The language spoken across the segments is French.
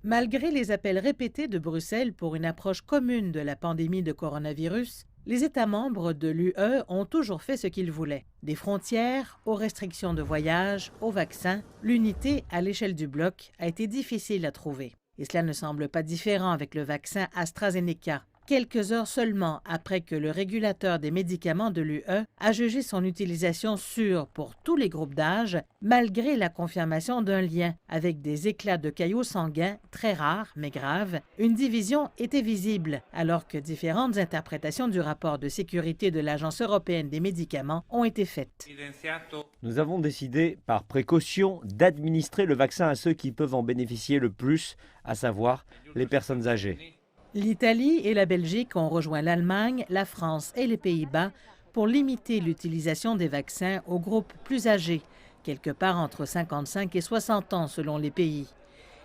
Malgré les appels répétés de Bruxelles pour une approche commune de la pandémie de coronavirus, les États membres de l'UE ont toujours fait ce qu'ils voulaient. Des frontières, aux restrictions de voyage, aux vaccins, l'unité à l'échelle du bloc a été difficile à trouver. Et cela ne semble pas différent avec le vaccin AstraZeneca. Quelques heures seulement après que le régulateur des médicaments de l'UE a jugé son utilisation sûre pour tous les groupes d'âge, malgré la confirmation d'un lien avec des éclats de caillots sanguins très rares mais graves, une division était visible alors que différentes interprétations du rapport de sécurité de l'Agence européenne des médicaments ont été faites. Nous avons décidé, par précaution, d'administrer le vaccin à ceux qui peuvent en bénéficier le plus, à savoir les personnes âgées. L'Italie et la Belgique ont rejoint l'Allemagne, la France et les Pays-Bas pour limiter l'utilisation des vaccins aux groupes plus âgés, quelque part entre 55 et 60 ans selon les pays.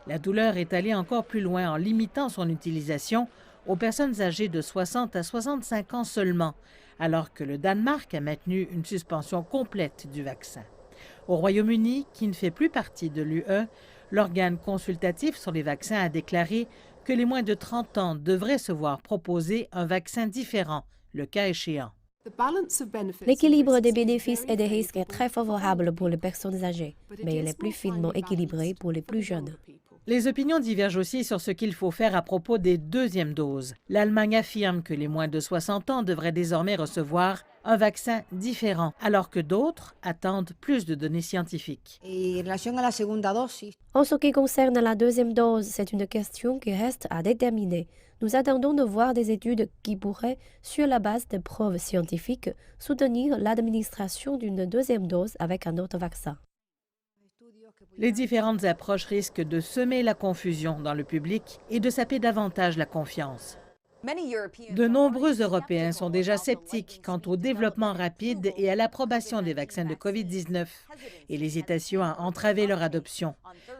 La douleur est allée encore plus loin en limitant son utilisation aux personnes âgées de 60 à 65 ans seulement, alors que le Danemark a maintenu une suspension complète du vaccin. Au Royaume-Uni, qui ne fait plus partie de l'UE, l'organe consultatif sur les vaccins a déclaré que les moins de 30 ans devraient se voir proposer un vaccin différent, le cas échéant. L'équilibre des bénéfices et des risques est très favorable pour les personnes âgées, mais il est plus finement équilibré pour les plus jeunes. Les opinions divergent aussi sur ce qu'il faut faire à propos des deuxièmes doses. L'Allemagne affirme que les moins de 60 ans devraient désormais recevoir un vaccin différent, alors que d'autres attendent plus de données scientifiques. En ce qui concerne la deuxième dose, c'est une question qui reste à déterminer. Nous attendons de voir des études qui pourraient, sur la base de preuves scientifiques, soutenir l'administration d'une deuxième dose avec un autre vaccin. Les différentes approches risquent de semer la confusion dans le public et de saper davantage la confiance. De nombreux Européens sont déjà sceptiques quant au développement rapide et à l'approbation des vaccins de COVID-19 et l'hésitation à entraver leur adoption.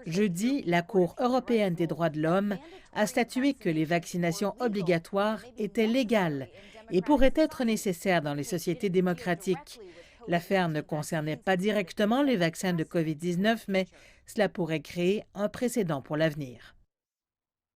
Jeudi, la Cour européenne des droits de l'homme a statué que les vaccinations obligatoires étaient légales et pourraient être nécessaires dans les sociétés démocratiques. L'affaire ne concernait pas directement les vaccins de COVID-19, mais cela pourrait créer un précédent pour l'avenir.